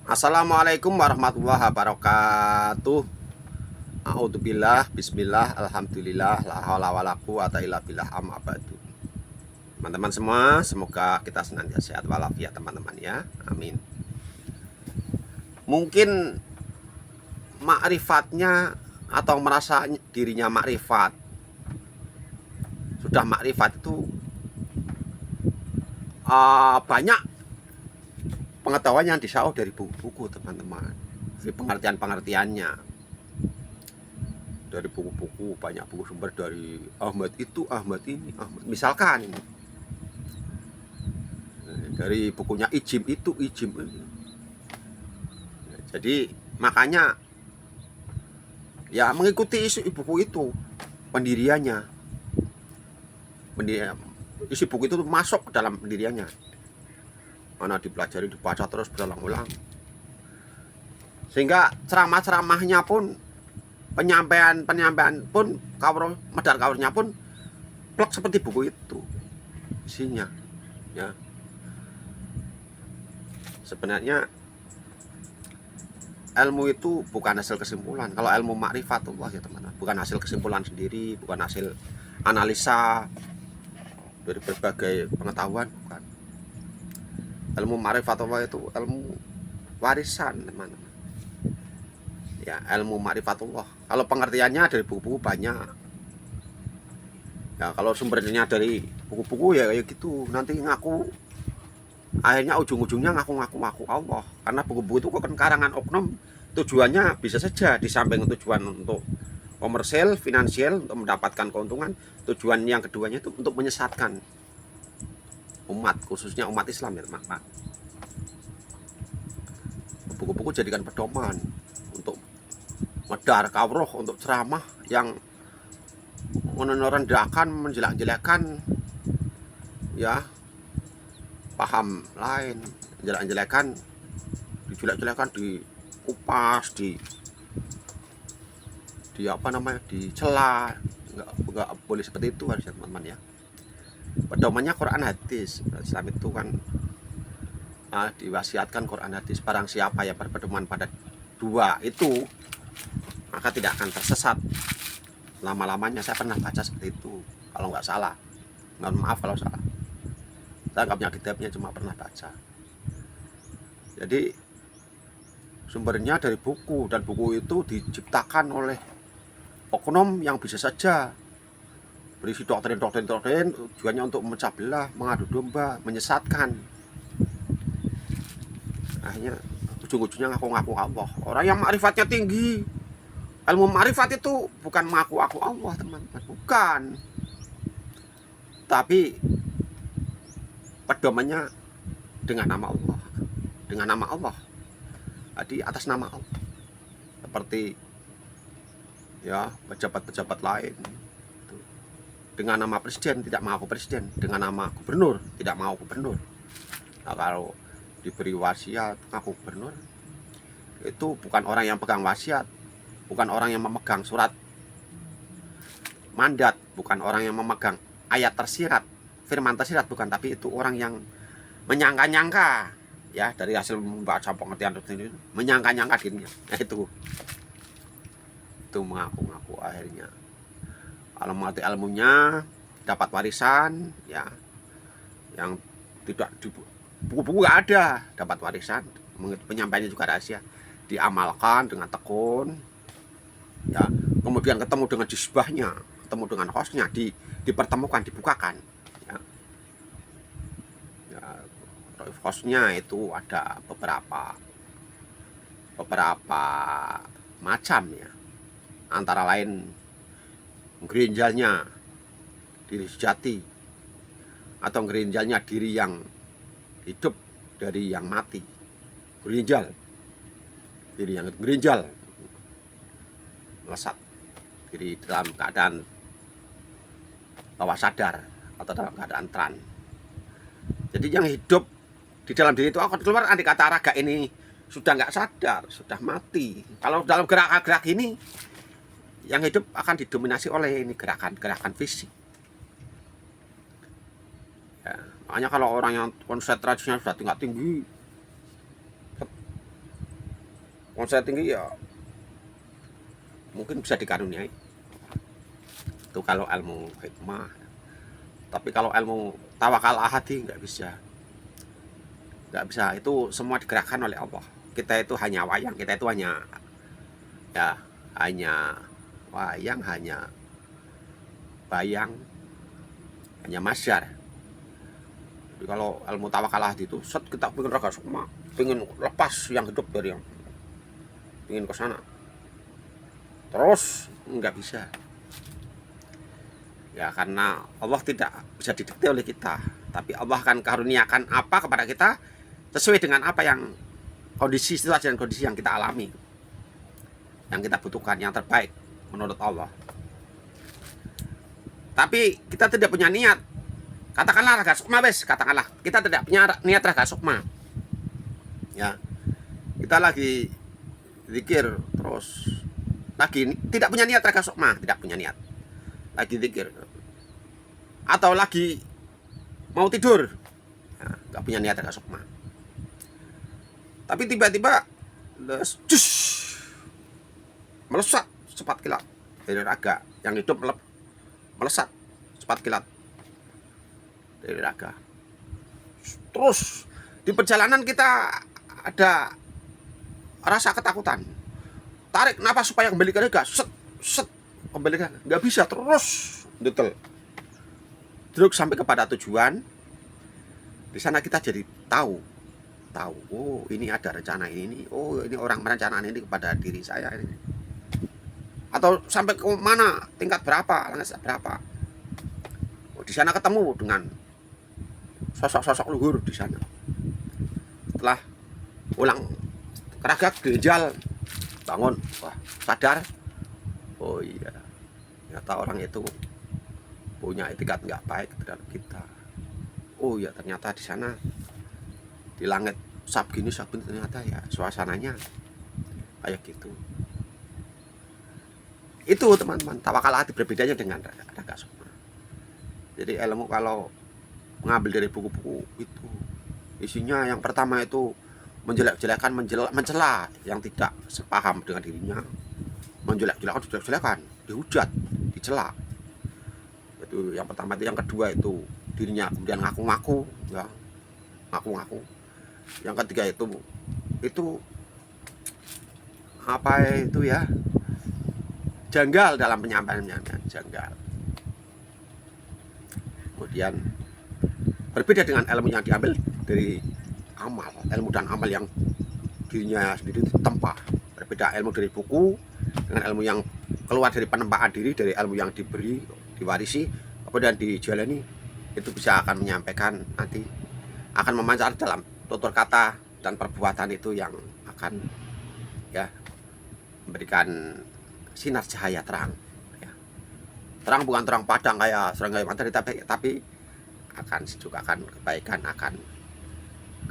Assalamualaikum warahmatullahi wabarakatuh. A'udzubillah, bismillah, alhamdulillah, la haula wala quwata illa billah, amma ba'du. Teman-teman semua, semoga kita senantiasa sehat walafiat teman-teman ya. Amin. Mungkin makrifatnya atau merasa dirinya makrifat, sudah makrifat itu banyak pengetahuan yang disauh dari buku-buku teman-teman. Dari pengertian-pengertiannya, dari buku-buku, banyak buku sumber dari Ahmad itu, Ahmad ini, Ahmad. Misalkan ini dari bukunya Ijim itu, Ijim ini. Jadi makanya ya mengikuti buku itu, pendiriannya, isi buku itu masuk ke dalam pendiriannya, mana dipelajari, dibaca terus berulang-ulang, sehingga ceramah-ceramahnya pun, penyampaian pun, kawruh medar kawruhnya pun plek seperti buku itu isinya ya. Sebenarnya ilmu itu bukan hasil kesimpulan. Kalau ilmu makrifatullah ya teman-teman, bukan hasil kesimpulan sendiri, bukan hasil analisa dari berbagai pengetahuan, bukan. Ilmu makrifatullah itu ilmu warisan teman-teman ya, ilmu makrifatullah. Kalau pengertiannya dari buku-buku banyak ya, kalau sumbernya dari buku-buku ya kayak gitu, nanti ngaku, akhirnya ujung-ujungnya ngaku Allah, karena buku-buku itu kan karangan oknum. Tujuannya bisa saja di samping tujuan untuk komersial, finansial, untuk mendapatkan keuntungan, tujuan yang keduanya itu untuk menyesatkan umat, khususnya umat Islam ya teman-teman. Buku-buku jadikan pedoman untuk medar kawruh, untuk ceramah yang merendahkan, menjelek-jelekan ya paham lain, jelek-jelekan, dijelek-jelekan, dikupas, di apa namanya, dicela. Nggak boleh seperti itu harusnya teman-teman ya. Pedomannya Quran hadis. Islam itu kan diwasiatkan Quran hadis. Barang siapa yang berpedoman pada dua itu, maka tidak akan tersesat lama-lamanya. Saya pernah baca seperti itu, kalau nggak salah. Mohon maaf kalau salah, saya nggak punya kitabnya, cuma pernah baca. Jadi sumbernya dari buku, dan buku itu diciptakan oleh oknum yang bisa saja berisi doktrin-doktrin tujuannya untuk memecah belah, mengadu domba, menyesatkan. Akhirnya ujung-ujungnya ngaku-ngaku Allah. Orang yang makrifatnya tinggi, ilmu makrifat itu bukan mengaku-ngaku Allah teman-teman, bukan, tapi pedomannya dengan nama Allah, dengan nama Allah, di atas nama Allah. Seperti ya pejabat-pejabat lain, dengan nama presiden tidak mau presiden, dengan nama gubernur tidak mau gubernur. Nah, kalau diberi wasiat ngaku gubernur, itu bukan orang yang pegang wasiat, bukan orang yang memegang surat mandat, bukan orang yang memegang ayat tersirat, firman tersirat, bukan, tapi itu orang yang menyangka-nyangka ya, dari hasil membaca pengertian itu, menyangka-nyangka dirinya. Nah, itu mengaku-ngaku, akhirnya kalau mengerti ilmunya dapat warisan ya, yang tidak di buku-buku nggak ada, dapat warisan, penyampaiannya juga rahasia, diamalkan dengan tekun ya, kemudian ketemu dengan disbahnya, ketemu dengan hostnya, dipertemukan, dibukakan ya. Ya, hostnya itu ada beberapa macam ya, antara lain gerinjalnya diri sejati, atau gerinjalnya diri yang hidup dari yang mati. Gerinjal, diri yang gerinjal, melesat diri dalam keadaan bawah sadar atau dalam keadaan tran. Jadi yang hidup di dalam diri itu akan keluar andai kata raga ini sudah nggak sadar, sudah mati. Kalau dalam gerak-gerak ini, yang hidup akan didominasi oleh ini gerakan-gerakan fisik ya. Makanya kalau orang yang konsentrasinya sudah tinggi, saya tinggi ya mungkin bisa dikaruniai itu kalau ilmu hikmah. Tapi kalau ilmu tawakal ahadi nggak bisa, itu semua digerakkan oleh Allah. Kita itu hanya wayang, kita itu hanya wayang, hanya bayang, hanya masyar. Jadi kalau ilmu tawakal ahadi itu set kita pengen raga sukma, pengen lepas yang hidup dari yang pengen ke sana, terus nggak bisa. Ya karena Allah tidak bisa didikte oleh kita, tapi Allah akan karuniakan apa kepada kita sesuai dengan apa yang kondisi situasi dan kondisi yang kita alami, yang kita butuhkan, yang terbaik menurut Allah. Tapi kita tidak punya niat, katakanlah raga sukma katakanlah kita tidak punya niat raga sukma, ya kita lagi zikir terus lagi tidak punya niat raga sukma, tidak punya niat, lagi zikir atau lagi mau tidur, nggak punya niat raga sukma, tapi tiba-tiba melesat cepat kilat dari raga yang hidup, melesat cepat kilat dari raga. Terus di perjalanan kita ada rasa ketakutan, tarik napas supaya kembali ke raga, set kembali ke raga, nggak bisa, terus detail terus sampai kepada tujuan. Di sana kita jadi tahu, oh ini ada rencana ini, oh ini orang merencanakan ini kepada diri saya ini. Atau sampai ke mana, tingkat berapa, lantai berapa. Oh, di sana ketemu dengan sosok-sosok luhur di sana. Setelah pulang keragak genjal, bangun, wah sadar, oh iya ternyata orang itu punya etikat nggak baik terhadap kita. Oh ya ternyata di sana di langit sab gini ternyata ya suasananya kayak gitu. Itu teman-teman, tawakal hati berbedanya dengan raga sukma. Jadi ilmu kalau mengambil dari buku-buku itu isinya yang pertama itu menjelek-jelekan, mencela yang tidak sepaham dengan dirinya, menjelek-jelekan, dihujat, dicela. Itu yang pertama. Itu yang kedua itu dirinya kemudian ngaku-ngaku, ya ngaku-ngaku. Yang ketiga itu apa itu ya, janggal dalam penyampaiannya, janggal. Kemudian berbeda dengan ilmu yang diambil dari amal, ilmu dan amal yang dirinya sendiri tempa. Berbeda ilmu dari buku dengan ilmu yang keluar dari penempaan diri, dari ilmu yang diberi, diwarisi, kemudian dijalani. Itu bisa akan menyampaikan, nanti akan memancar dalam tutur kata dan perbuatan itu yang akan ya memberikan sinar cahaya terang, ya. Terang bukan terang padang kayak serangga matahari, tapi akan juga akan kebaikan, akan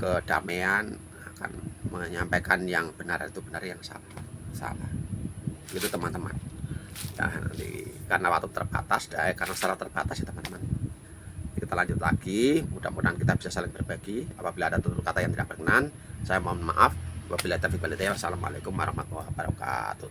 kedamaian, akan menyampaikan yang benar itu benar, yang salah. Itu teman-teman. Ya, nanti karena waktu terbatas, karena secara terbatas ya teman-teman. Kita lanjut lagi, mudah-mudahan kita bisa saling berbagi. Apabila ada tutur kata yang tidak berkenan, saya mohon maaf. Wabillahi taufiq wal hidayah. Wassalamualaikum warahmatullahi wabarakatuh.